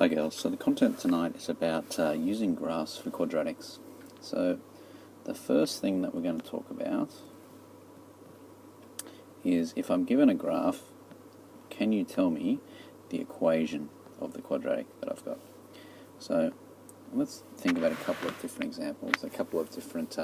Hi girls, so the content tonight is about using graphs for quadratics. So the first thing that we're going to talk about is if I'm given a graph, can you tell me the equation of the quadratic that I've got? So let's think about a couple of different examples, a couple of different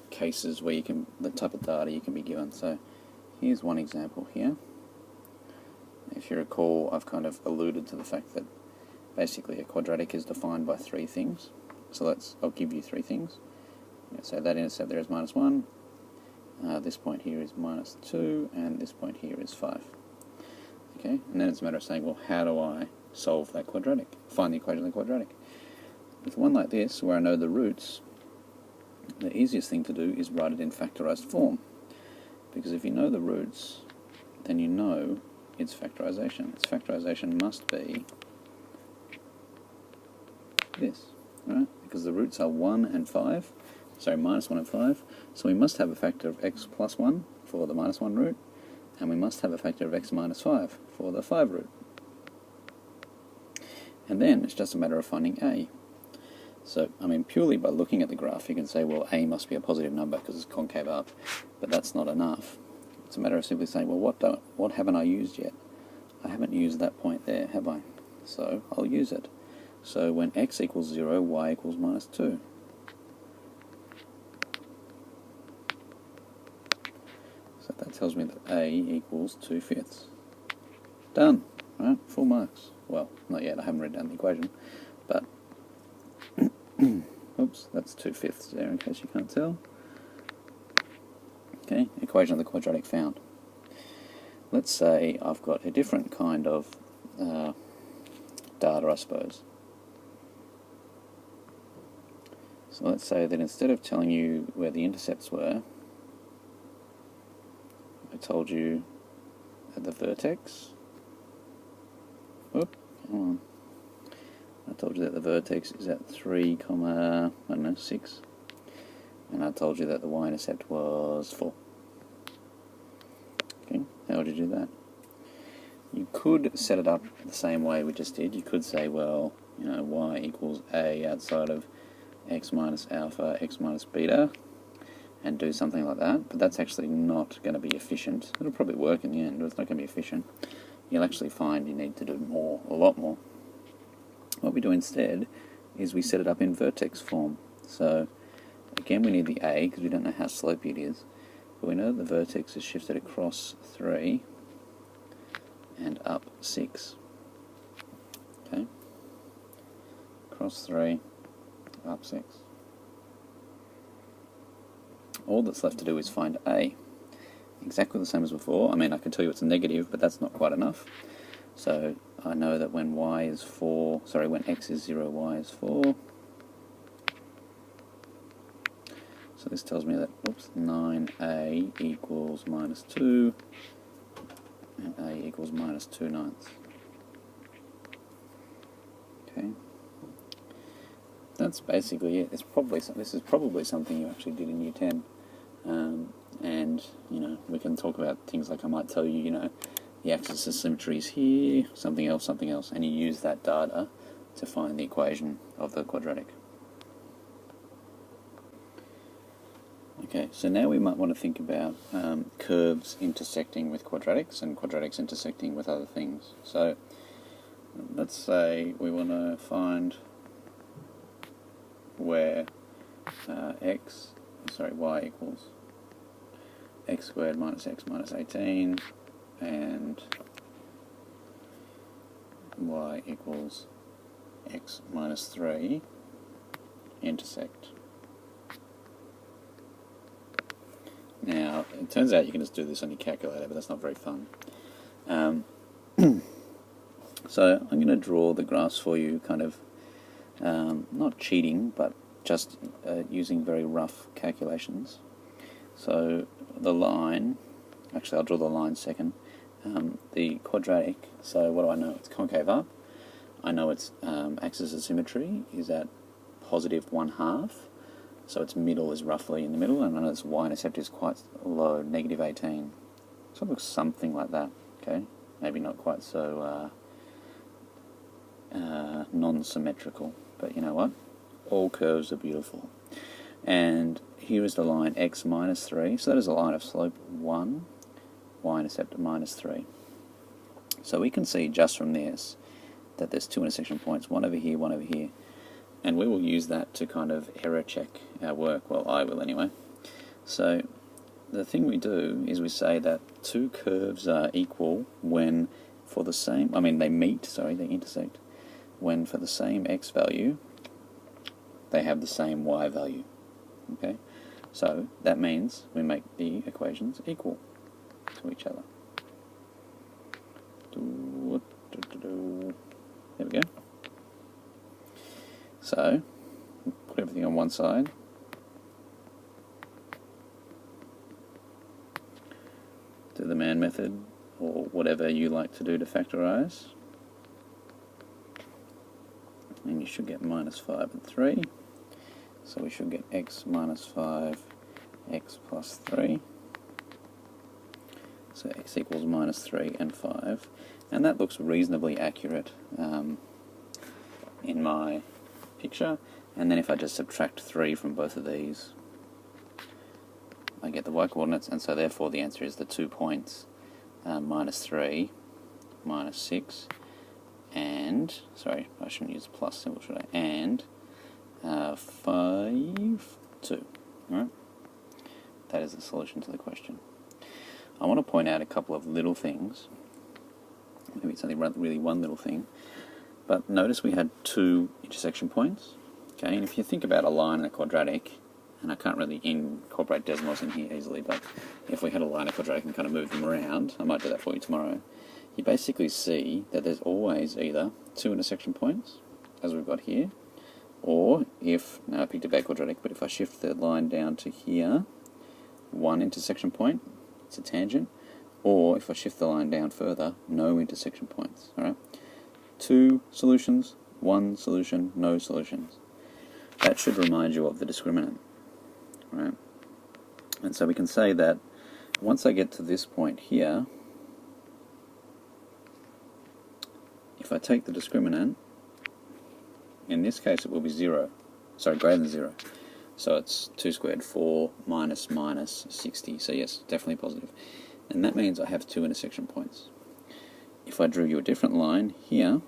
cases where the type of data you can be given. So here's one example here. If you recall, I've kind of alluded to the fact that basically a quadratic is defined by three things. So I'll give you three things. So that intercept there is -1, this point here is -2, and this point here is 5. Okay, and then it's a matter of saying, well, how do I solve that quadratic? Find the equation of the quadratic. With one like this, where I know the roots, the easiest thing to do is write it in factorized form. Because if you know the roots, then you know its factorization. Its factorization must be this, right? Because the roots are 1 and 5, sorry, -1 and 5, so we must have a factor of x plus 1 for the -1 root, and we must have a factor of x minus 5 for the 5 root. And then it's just a matter of finding a. So, I mean, purely by looking at the graph, you can say, well, a must be a positive number because it's concave up, but that's not enough. It's a matter of simply saying, well, what haven't I used yet? I haven't used that point there, have I? So I'll use it. So when x equals 0, y equals -2. So that tells me that a equals 2/5. Done, right? Full marks. Well, not yet, I haven't written down the equation, but oops, that's 2/5 there in case you can't tell. Okay, equation of the quadratic found. Let's say I've got a different kind of data, I suppose. So let's say that instead of telling you where the intercepts were, I told you at the vertex. Oop, come on. I told you that the vertex is at 3, I don't know, 6. And I told you that the y-intercept was 4. Okay, how would you do that? You could set it up the same way we just did. You could say, well, y equals a outside of x minus alpha, x minus beta, and do something like that, but that's actually not going to be efficient. It'll probably work in the end, but it's not going to be efficient. You'll actually find you need to do more, a lot more. What we do instead is we set it up in vertex form. So again, we need the a because we don't know how slopey it is, but we know the vertex is shifted across 3 and up 6. Okay, across 3, up 6. All that's left to do is find a. Exactly the same as before. I mean, I can tell you it's a negative, but that's not quite enough. So I know that when when x is 0, y is 4. So this tells me that, 9a equals -2, and a equals -2/9. Okay. That's basically it. This is probably something you actually did in Year 10. And, we can talk about things like I might tell you, the axis of symmetry is here, something else, and you use that data to find the equation of the quadratic. Okay, so now we might want to think about curves intersecting with quadratics and quadratics intersecting with other things. So let's say we want to find where y equals x squared minus x minus 18 and y equals x minus 3 intersect. Now, it turns out you can just do this on your calculator, but that's not very fun. So I'm going to draw the graphs for you, kind of not cheating, but just using very rough calculations. So the line, actually I'll draw the line second, the quadratic, so what do I know? It's concave up. I know its axis of symmetry is at +1/2, so its middle is roughly in the middle, and I know its y-intercept is quite low, -18. So it looks something like that, okay? Maybe not quite so non-symmetrical. But you know what? All curves are beautiful. And here is the line x minus 3. So that is a line of slope 1, y-intercept minus 3. So we can see just from this that there's two intersection points, one over here, one over here. And we will use that to kind of error check our work. Well, I will anyway. So the thing we do is we say that two curves are equal when for the same, they intersect, when for the same x value, they have the same y value. Okay, so that means we make the equations equal to each other. There we go. So, put everything on one side. Do the man method, or whatever you like to do to factorize. And you should get minus 5 and 3. So we should get x minus 5, x plus 3. So x equals minus 3 and 5. And that looks reasonably accurate in my picture. And then if I just subtract 3 from both of these, I get the y coordinates, and so therefore the answer is the 2 points, minus 3, minus 6, and, sorry, I shouldn't use a plus symbol, should I? And 5, 2. Alright? That is the solution to the question. I want to point out a couple of little things. Maybe it's only really one little thing. But notice we had two intersection points. Okay, and if you think about a line and a quadratic, and I can't really incorporate decimals in here easily, but if we had a line and a quadratic and kind of move them around, I might do that for you tomorrow, you basically see that there's always either two intersection points, as we've got here, or if, now I picked a bad quadratic, but if I shift the line down to here, one intersection point, it's a tangent, or if I shift the line down further, no intersection points. Alright, two solutions, one solution, no solutions. That should remind you of the discriminant. Right? And so we can say that once I get to this point here, if I take the discriminant, in this case it will be 0. Sorry, greater than 0. So it's 2 squared, 4 minus 60. So yes, definitely positive. And that means I have two intersection points. If I drew you a different line here,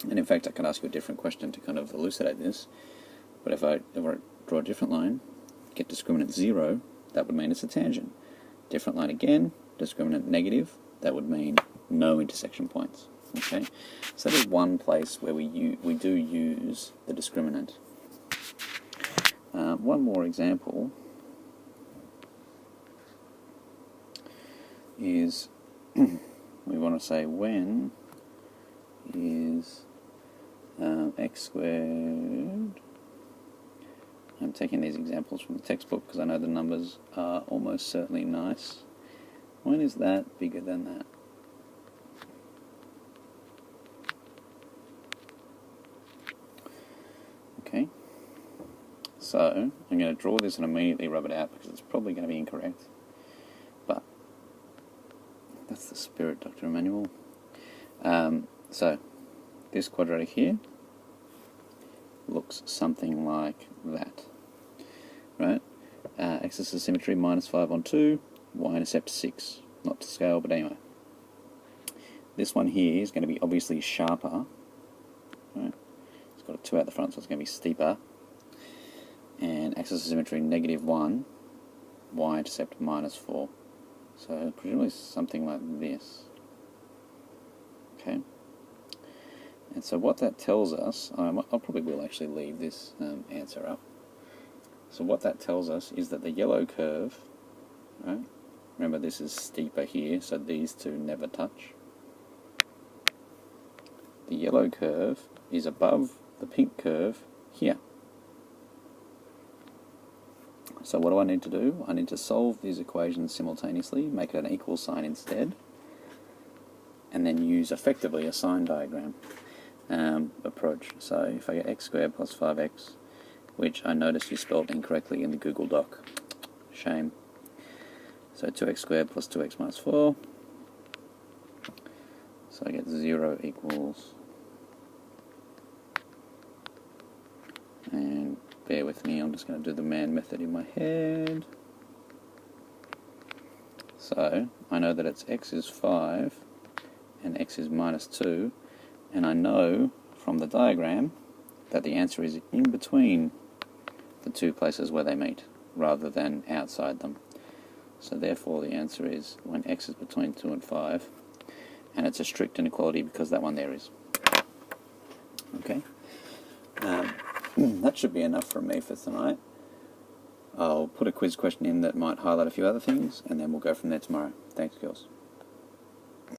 and in fact I can ask you a different question to kind of elucidate this, but if I draw a different line, get discriminant 0, that would mean it's a tangent. Different line again, discriminant negative, that would mean no intersection points. Okay, so that is one place where we do use the discriminant. One more example is we want to say when is x squared. I'm taking these examples from the textbook because I know the numbers are almost certainly nice. When is that bigger than that? Okay, so I'm going to draw this and immediately rub it out because it's probably going to be incorrect. But that's the spirit, Dr. Emmanuel. So this quadratic here looks something like that, right? Axis of symmetry minus 5 on 2, y-intercept 6. Not to scale, but anyway. This one here is going to be obviously sharper, right? It's got a 2 out the front, so it's going to be steeper. And axis of symmetry negative 1, y-intercept minus 4. So presumably something like this. Okay. And so what that tells us, I probably will actually leave this answer up. So what that tells us is that the yellow curve, right? Remember this is steeper here, so these two never touch. The yellow curve is above the pink curve here. So what do I need to do? I need to solve these equations simultaneously, make it an equal sign instead, and then use effectively a sign diagram approach. So if I get x squared plus 5x, which I noticed you spelled incorrectly in the Google Doc. Shame. So 2x squared plus 2x minus 4. So I get 0 equals And bear with me, I'm just going to do the man method in my head. So I know that it's x is 5 and x is minus 2, and I know from the diagram that the answer is in between the two places where they meet rather than outside them. So therefore the answer is when x is between 2 and 5, and it's a strict inequality because that one there is. Okay, that should be enough from me for tonight. I'll put a quiz question in that might highlight a few other things, and then we'll go from there tomorrow. Thanks, girls.